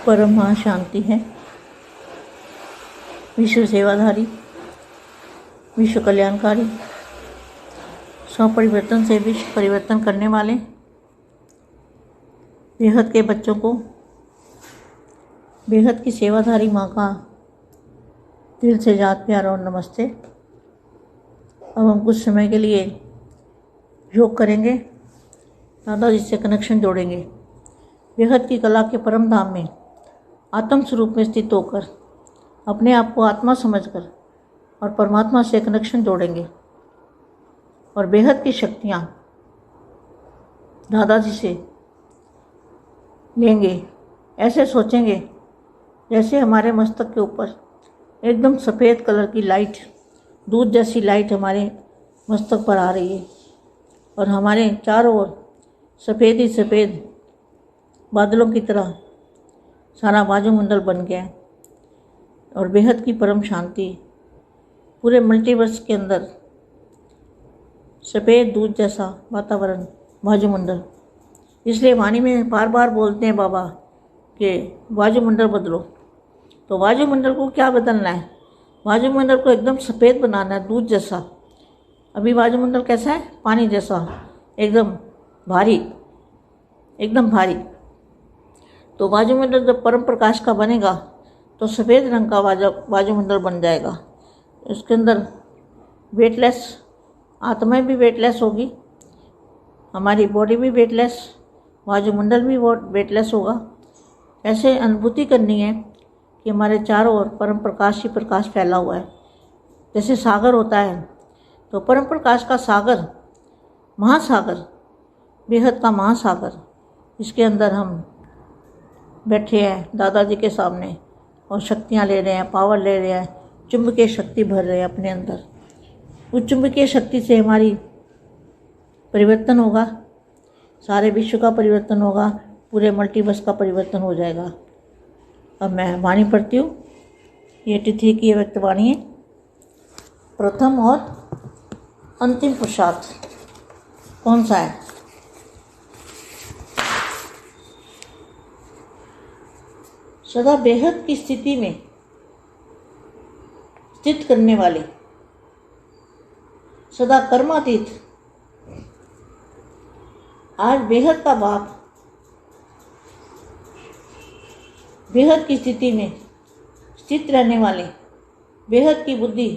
परम महाशांति है, विश्व सेवाधारी, विश्व कल्याणकारी, स्वपरिवर्तन से विश्व परिवर्तन करने वाले बेहद के बच्चों को बेहद की सेवाधारी माँ का दिल से याद प्यार और नमस्ते। अब हम कुछ समय के लिए योग करेंगे, दादाजी से कनेक्शन जोड़ेंगे। बेहद की कला के परम धाम में आत्म स्वरूप में स्थित होकर अपने आप को आत्मा समझकर और परमात्मा से कनेक्शन जोड़ेंगे और बेहद की शक्तियाँ दादाजी से लेंगे। ऐसे सोचेंगे जैसे हमारे मस्तक के ऊपर एकदम सफ़ेद कलर की लाइट, दूध जैसी लाइट हमारे मस्तक पर आ रही है और हमारे चारों ओर सफ़ेद ही सफ़ेद बादलों की तरह सारा वायुमंडल बन गया और बेहद की परम शांति पूरे मल्टीवर्स के अंदर सफ़ेद दूध जैसा वातावरण, वायुमंडल। इसलिए वाणी में बार बार बोलते हैं बाबा कि वायुमंडल बदलो। तो वायुमंडल को क्या बदलना है? वायुमंडल को एकदम सफ़ेद बनाना है, दूध जैसा। अभी वायुमंडल कैसा है? पानी जैसा, एकदम भारी, एकदम भारी। तो वायुमंडल जब परम प्रकाश का बनेगा तो सफ़ेद रंग का वायुमंडल बन जाएगा। उसके अंदर वेटलेस आत्माएं भी वेटलेस होगी, हमारी बॉडी भी वेटलेस, वायुमंडल भी वेटलेस होगा। ऐसे अनुभूति करनी है कि हमारे चारों ओर परम प्रकाश ही प्रकाश फैला हुआ है। जैसे सागर होता है तो परम प्रकाश का सागर, महासागर, बेहद का महासागर, इसके अंदर हम बैठे हैं दादाजी के सामने और शक्तियाँ ले रहे हैं, पावर ले रहे हैं, चुंबकीय शक्ति भर रहे हैं अपने अंदर। उस चुंबकीय शक्ति से हमारी परिवर्तन होगा, सारे विश्व का परिवर्तन होगा, पूरे मल्टीवर्स का परिवर्तन हो जाएगा। अब मैं वाणी पढ़ती हूँ। ये तिथि की व्यक्त वाणी है। प्रथम और अंतिम पुरुषार्थ कौन सा है? सदा बेहद की स्थिति में स्थित करने वाले, सदा कर्मातीत, आज बेहद का बाप बेहद की स्थिति में स्थित रहने वाले, बेहद की बुद्धि,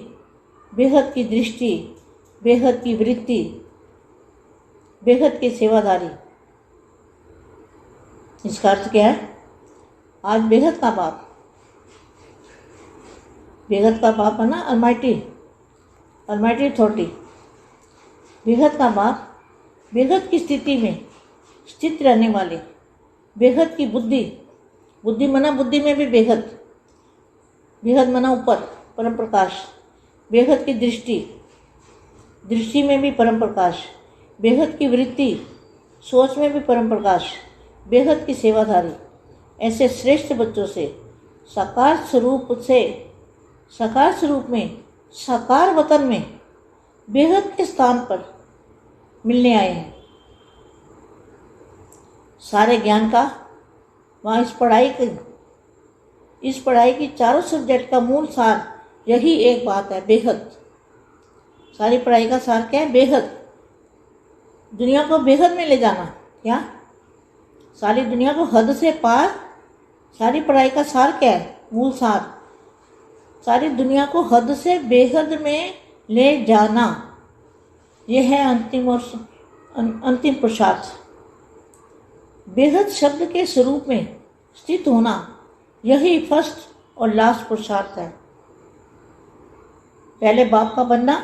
बेहद की दृष्टि, बेहद की वृत्ति, बेहद के सेवादारी। इसका अर्थ क्या है? आज बेहद का बाप, बेहद का बाप है ना, अलमाइटी अथॉरिटी। बेहद का बाप बेहद की स्थिति में स्थित रहने वाले, बेहद की बुद्धि, बुद्धि मना बुद्धि में भी बेहद, बेहद मना ऊपर परम प्रकाश, बेहद की दृष्टि, दृष्टि में भी परम प्रकाश, बेहद की वृत्ति, सोच में भी परम प्रकाश, बेहद की सेवाधारी। ऐसे श्रेष्ठ बच्चों से साकार स्वरूप में साकार वतन में बेहद के स्थान पर मिलने आए हैं। सारे ज्ञान का वहाँ इस पढ़ाई की चारों सब्जेक्ट का मूल सार यही एक बात है, बेहद। सारी पढ़ाई का सार क्या है? बेहद। दुनिया को बेहद में ले जाना। क्या? सारी दुनिया को हद से पार। सारी पढ़ाई का सार क्या है? मूल सार सारी दुनिया को हद से बेहद में ले जाना। यह है अंतिम पुरुषार्थ। बेहद शब्द के स्वरूप में स्थित होना, यही फर्स्ट और लास्ट पुरुषार्थ है। पहले बाप का बनना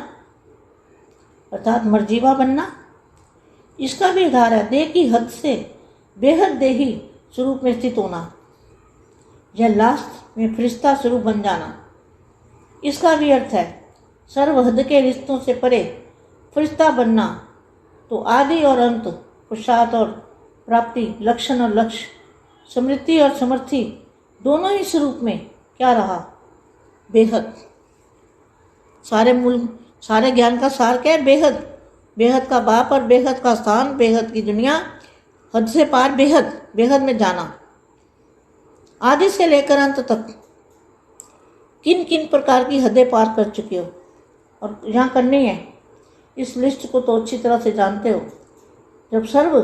अर्थात मर्जीवा बनना, इसका भी आधार है देह की हद से बेहद देही स्वरूप में स्थित होना। यह लास्ट में फरिश्ता स्वरूप बन जाना, इसका भी अर्थ है सर्वहद के रिश्तों से परे फरिश्ता बनना। तो आदि और अंत, पुरुषार्थ और प्राप्ति, लक्षण और लक्ष्य, समृद्धि और समर्थि, दोनों ही स्वरूप में क्या रहा? बेहद। सारे ज्ञान का सार क्या है? बेहद। बेहद का बाप और बेहद का स्थान, बेहद की दुनिया, हद से पार बेहद, बेहद में जाना। आदि से लेकर अंत तक किन किन प्रकार की हदें पार कर चुके हो और यहाँ करनी है, इस लिस्ट को तो अच्छी तरह से जानते हो। जब सर्व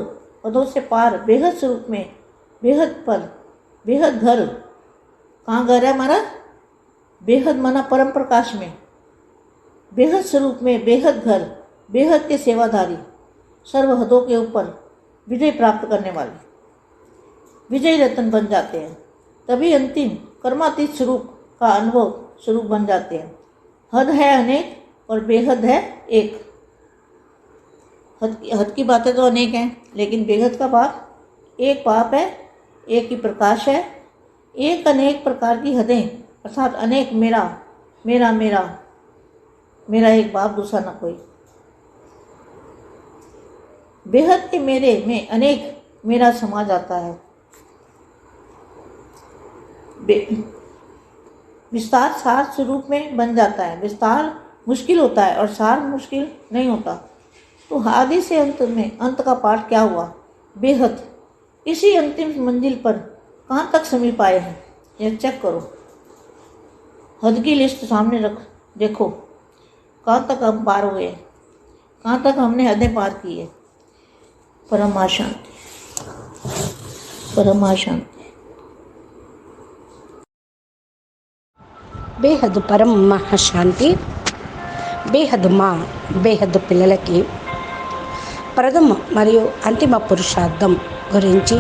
पदों से पार बेहद स्वरूप में, बेहद पर, बेहद घर, कहाँ घर है हमारा? बेहद माना परम प्रकाश में, बेहद स्वरूप में, बेहद घर, बेहद के सेवाधारी, सर्व हदों के ऊपर विजय प्राप्त करने वाले विजय रत्न बन जाते हैं। तभी अंतिम कर्मातीत स्वरूप का अनुभव स्वरूप बन जाते हैं। हद है अनेक और बेहद है एक। हद की बातें तो अनेक हैं, लेकिन बेहद का भाव एक पाप है, एक ही प्रकाश है। एक अनेक प्रकार की हदें अर्थात अनेक मेरा मेरा मेरा मेरा एक बाप दूसरा न कोई। बेहद के मेरे में अनेक मेरा समा जाता है। विस्तार सार स्वरूप में बन जाता है। विस्तार मुश्किल होता है और सार मुश्किल नहीं होता। तो आदि से अंत में अंत का पाठ क्या हुआ? बेहद। इसी अंतिम मंजिल पर कहाँ तक समीप आए हैं यह चेक करो। हद की लिस्ट सामने रख, देखो कहाँ तक हम पार हुए हैं, कहाँ तक हमने हदें पार की है। परम शांति, परम शांति। బేహద్ పరం మహాశాంతి. బేహద్ మా బేహద్ పిల్లలకి ప్రథమ మరియు అంతిమ పురుషార్థం గురించి,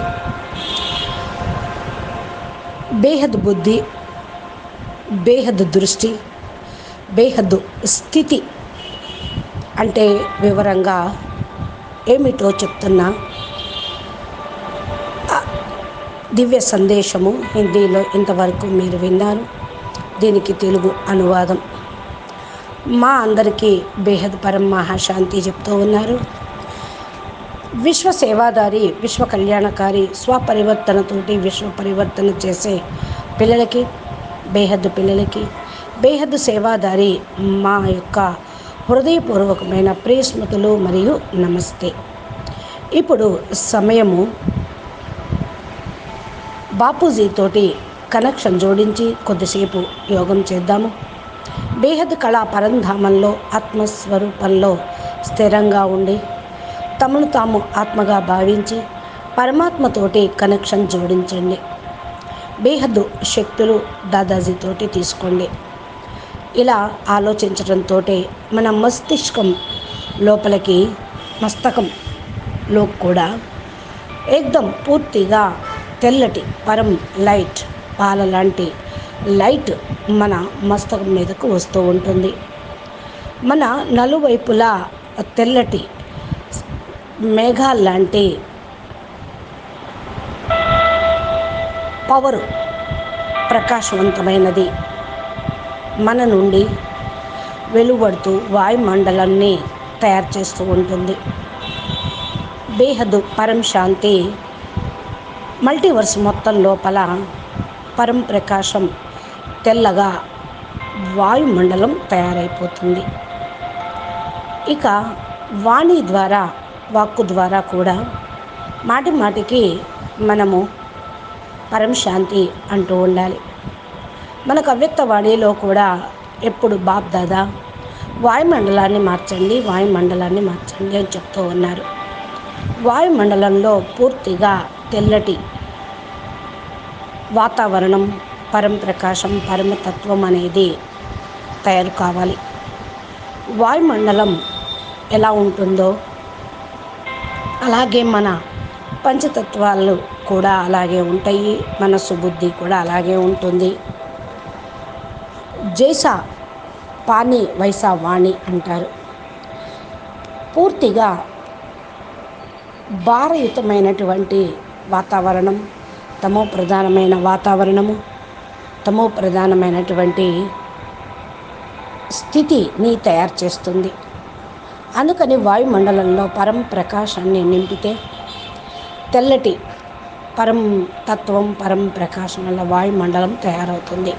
బేహద్ బుద్ధి, బేహద్ దృష్టి, బేహద్ స్థితి అంటే వివరంగా ఏమిటో చెప్తున్నా దివ్య సందేశము హిందీలో ఇంతవరకు మీరు విన్నారు. దీనికి తెలుగు అనువాదం మా అందరికీ బేహద్ పరం మహాశాంతి చెప్తూ ఉన్నారు. విశ్వ సేవాదారి, విశ్వ కళ్యాణకారి, స్వపరివర్తనతోటి విశ్వ పరివర్తన చేసే పిల్లలకి, బేహద్ పిల్లలకి, బేహద్ సేవాదారి మా యొక్క హృదయపూర్వకమైన ప్రియ స్మృతులు మరియు నమస్తే. ఇప్పుడు సమయము బాపూజీతోటి కనెక్షన్ జోడించి కొద్దిసేపు యోగం చేద్దాము. బేహద్ కళా పరంధామంలో ఆత్మస్వరూపంలో స్థిరంగా ఉండి తమను తాము ఆత్మగా భావించి పరమాత్మతోటి కనెక్షన్ జోడించండి. బేహద్ శక్తులు దాదాజీతోటి తీసుకోండి. ఇలా ఆలోచించడంతో మన మస్తిష్కం లోపలికి, మస్తకంలో కూడా ఏకదం పూర్తిగా తెల్లటి పరం లైట్, పాల లాంటి లైట్ మన మస్తకం మీదకు వస్తూ ఉంటుంది. మన నలువైపులా తెల్లటి మేఘాల్లాంటి పవరు, ప్రకాశవంతమైనది మన నుండి వెలువడుతూ వాయుమండలాన్ని తయారు చేస్తూ ఉంటుంది. బేహద్ పరం శాంతి మల్టీవర్స్ మొత్తం లోపల పరం ప్రకాశం తెల్లగా వాయుమండలం తయారైపోతుంది. ఇక వాణి ద్వారా, వాక్కు ద్వారా కూడా మాటి మాటికి మనము పరం శాంతి అంటూ ఉండాలి. మనకు అవ్యక్త వాణిలో కూడా ఎప్పుడు బాప్ దాదా వాయుమండలాన్ని మార్చండి, వాయుమండలాన్ని మార్చండి అని చెప్తూ ఉన్నారు. వాయుమండలంలో పూర్తిగా తెల్లటి వాతావరణం, పరం ప్రకాశం, పరమతత్వం అనేది తయారు కావాలి. వాయుమండలం ఎలా ఉంటుందో అలాగే మన పంచతత్వాలు కూడా అలాగే ఉంటాయి. మనసు, బుద్ధి కూడా అలాగే ఉంటుంది. జైసా పాని వైసా వాణి అంటారు. పూర్తిగా భారయుతమైనటువంటి వాతావరణం, తమో ప్రధానమైన వాతావరణము, తమో ప్రధానమైనటువంటి స్థితిని తయారు చేస్తుంది. అందుకని వాయుమండలంలో పరం ప్రకాశాన్ని నింపితే తెల్లటి పరం తత్వం, పరం ప్రకాశం వల్ల వాయుమండలం తయారవుతుంది.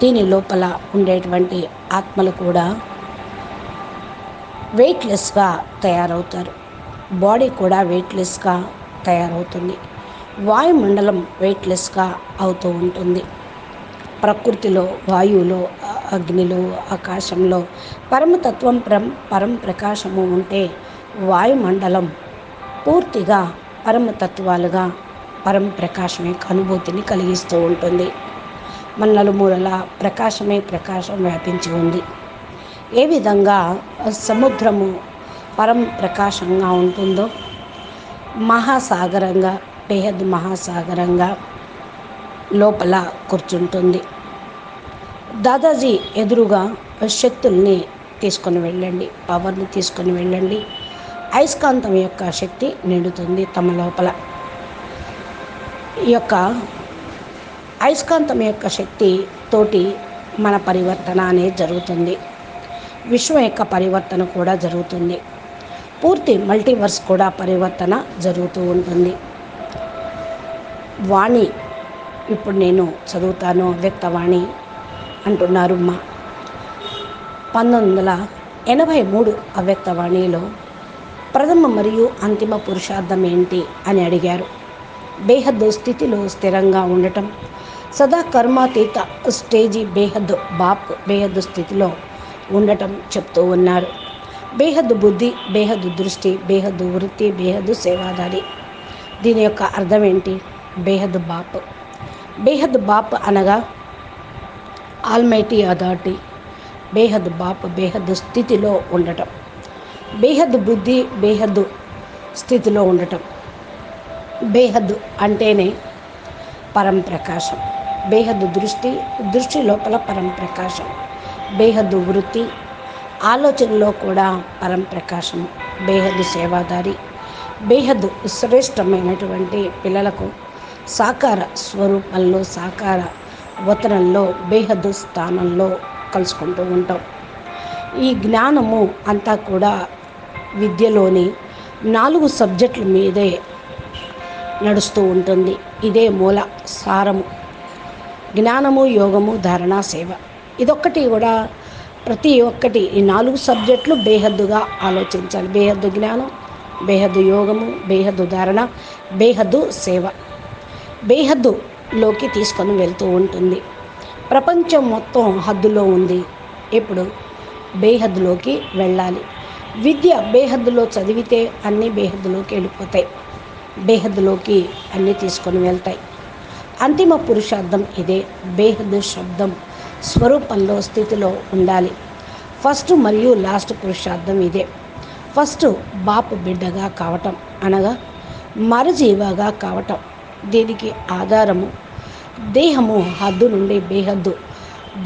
దీని లోపల ఉండేటువంటి ఆత్మలు కూడా వెయిట్లెస్గా తయారవుతారు. బాడీ కూడా వెయిట్లెస్గా తయారవుతుంది. వాయుమండలం వెయిట్లెస్గా అవుతూ ఉంటుంది. ప్రకృతిలో, వాయువులో, అగ్నిలో, ఆకాశంలో పరమతత్వం పరం ప్రకాశము ఉంటే వాయుమండలం పూర్తిగా పరమతత్వాలుగా పరం ప్రకాశమే అనుభూతిని కలిగిస్తూ ఉంటుంది. మన నలుమూలల ప్రకాశం వ్యాపించి ఉంది. ఏ విధంగా సముద్రము పరం ప్రకాశంగా ఉంటుందో మహాసాగరంగా, బేహద్ మహాసాగరంగా లోపల కూర్చుంటుంది. దాదాజీ ఎదురుగా శక్తుల్ని తీసుకొని వెళ్ళండి, పవర్ని తీసుకొని వెళ్ళండి. అయస్కాంతం యొక్క శక్తి నిండుతుంది తమ లోపల. ఈ యొక్క అయస్కాంతం యొక్క శక్తి తోటి మన పరివర్తన అనేది జరుగుతుంది. విశ్వం యొక్క పరివర్తన కూడా జరుగుతుంది. పూర్తి మల్టీవర్స్ కూడా పరివర్తన జరుగుతూ ఉంటుంది. వాణి ఇప్పుడు నేను చదువుతాను, వ్యక్తవాణి అంటున్నారు మా 1983 అవ్యక్తవాణిలో ప్రథమ మరియు అంతిమ పురుషార్థం ఏంటి అని అడిగారు. బేహద్ స్థితిలో స్థిరంగా ఉండటం, సదా కర్మాతీత స్టేజీ బేహద్ స్థితిలో ఉండటం చెప్తూ ఉన్నారు. బేహద్ బుద్ధి, బేహద్ దృష్టి, బేహద్ వృత్తి, బేహద్ సేవాదారి. దీని యొక్క అర్థం ఏంటి? బేహద్ బాప్ అనగా ఆల్మైటీ అథారిటీ. బేహద్ స్థితిలో ఉండటం. బేహద్ బుద్ధి, బేహద్ స్థితిలో ఉండటం. బేహద్ అంటేనే పరం ప్రకాశం. బేహద్ దృష్టి లోపల పరం ప్రకాశం. బేహద్ వృత్తి, ఆలోచనలో కూడా పరం ప్రకాశం. బేహద్ సేవాదారి, బేహద్ శ్రేష్టమైనటువంటి పిల్లలకు సాకార స్వరూపంలో, సాకార వతనంలో, బేహద్ స్థానంలో కలుసుకుంటూ ఉంటాం. ఈ జ్ఞానము అంతా కూడా విద్యలోని 4 సబ్జెక్టుల మీదే నడుస్తూ ఉంటుంది. ఇదే మూల సారము. జ్ఞానము, యోగము, ధారణ, సేవ. ఇదొక్కటి కూడా ప్రతి ఒక్కటి ఈ 4 సబ్జెక్టులు బేహద్దుగా ఆలోచించాలి. బేహద్దు జ్ఞానం, బేహద్దు యోగము, బేహద్దు ధారణ, బేహద్దు సేవ. బేహద్దులోకి తీసుకొని వెళ్తూ ఉంటుంది. ప్రపంచం మొత్తం హద్దులో ఉంది. ఇప్పుడు బేహద్దులోకి వెళ్ళాలి. విద్య బేహద్దులో చదివితే అన్నీ బేహద్దులోకి వెళ్ళిపోతాయి. బేహద్దులోకి అన్నీ తీసుకొని వెళ్తాయి. అంతిమ పురుషార్థం ఇదే. బేహద్ శబ్దం స్వరూపంలో, స్థితిలో ఉండాలి. ఫస్ట్ మరియు లాస్ట్ పురుషార్థం ఇదే. ఫస్ట్ బాపు బిడ్డగా కావటం, అనగా మరజీవగా కావటం. దీనికి ఆధారము దేహము హద్దు నుండి బేహద్దు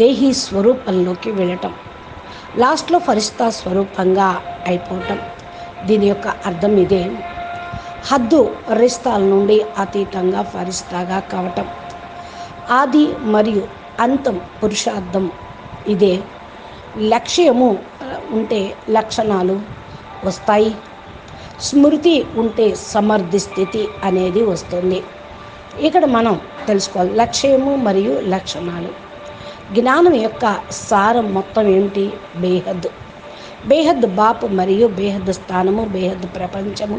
దేహీ స్వరూపంలోకి వెళ్ళటం. లాస్ట్లో ఫరిస్తా స్వరూపంగా అయిపోవటం. దీని యొక్క అర్థం ఇదే. హద్దు రిస్తాల నుండి అతీతంగా ఫరిస్తాగా కావటం. ఆది మరియు అంతం పురుషార్థం ఇదే. లక్ష్యము ఉంటే లక్షణాలు వస్తాయి. స్మృతి ఉంటే సమర్థి స్థితి అనేది వస్తుంది. ఇక్కడ మనం తెలుసుకోవాలి లక్ష్యము మరియు లక్షణాలు. జ్ఞానం యొక్క సారం మొత్తం ఏమిటి? బేహద్ బాప్ మరియు బేహద్ స్థానము, బేహద్ ప్రపంచము.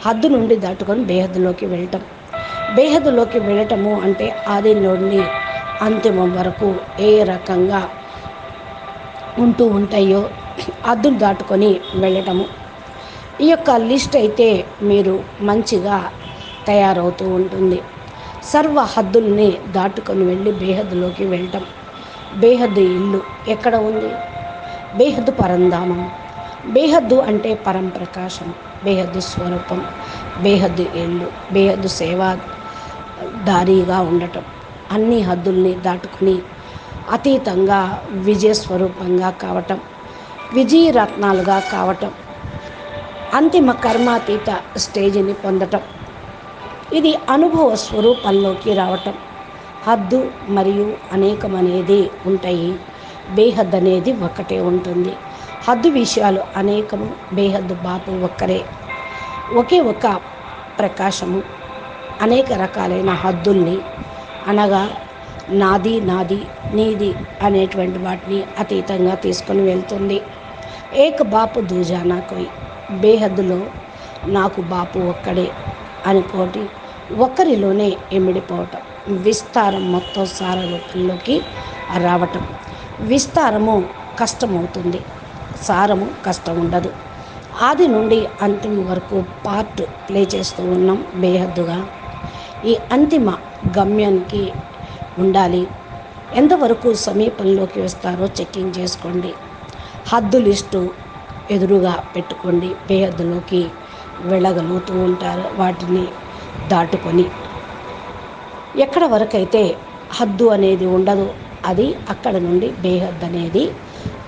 హద్దు నుండి దాటుకొని బేహద్దులోకి వెళ్ళటం. బేహద్దులోకి వెళ్ళటము అంటే ఆది నుండి అంతిమం వరకు ఏ రకంగా ఉంటూ ఉంటాయో హద్దును దాటుకొని వెళ్ళటము. ఈ యొక్క లిస్ట్ అయితే మీరు మంచిగా తయారవుతూ ఉంటుంది. సర్వ హద్దుల్ని దాటుకొని వెళ్ళి బేహద్దులోకి వెళ్ళటం. బేహద్దు ఇల్లు ఎక్కడ ఉంది? బేహద్దు పరంధామం. బేహద్దు అంటే పరం ప్రకాశం, బేహద్దు స్వరూపం, బేహద్దు ఇల్లు, బేహద్దు సేవాదారిగా ఉండటం. అన్ని హద్దుల్ని దాటుకుని అతీతంగా విజయ స్వరూపంగా కావటం, విజయరత్నాలుగా కావటం, అంతిమ కర్మాతీత స్టేజిని పొందటం. ఇది అనుభవ స్వరూపంలోకి రావటం. హద్దు మరియు అనేకం అనేది ఉంటాయి. బేహద్ అనేది ఒక్కటే ఉంటుంది. హద్దు విషయాలు అనేకము, బేహద్దు బాపు ఒక్కరే. ఒకే ఒక ప్రకాశము అనేక రకాలైన హద్దుల్ని, అనగా నాది నీది అనేటువంటి వాటిని అతీతంగా తీసుకొని వెళ్తుంది. ఏక బాపు దూజానా కోయి. బేహద్దులో నాకు బాపు ఒక్కడే అనుకోటి ఒకరిలోనే ఇమిడిపోవటం, విస్తారం మొత్తం సార రూపంలోకి రావటం. విస్తారము కష్టమవుతుంది, సారము కష్టం ఉండదు. ఆది నుండి అంతిమ వరకు పార్ట్ ప్లే చేస్తూ ఉన్నాం బేహద్దుగా. ఈ అంతిమ గమ్యానికి ఉండాలి. ఎంతవరకు సమీపంలోకి వస్తారో చెక్కింగ్ చేసుకోండి. హద్దు లిస్టు ఎదురుగా పెట్టుకోండి. బేహద్దులోకి వెళ్ళగలుగుతూ ఉంటారు వాటిని దాటుకొని. ఎక్కడ వరకైతే హద్దు అనేది ఉండదు, అది అక్కడ నుండి బేహద్ అనేది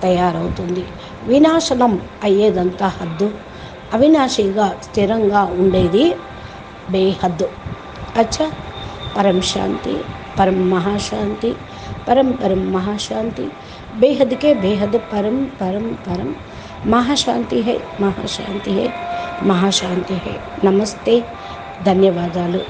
తయారవుతుంది. వినాశనం అయ్యేదంతా హద్దు, అవినాశిగా స్థిరంగా ఉండేది బేహద్దు. అచ్చా, పరం శాంతి, परम महाशांति, परम परम महाशांति, बेहद के बेहद परम परम परम महाशांति है, महाशांति है, महाशांति है. नमस्ते, ధన్యవాదాలు.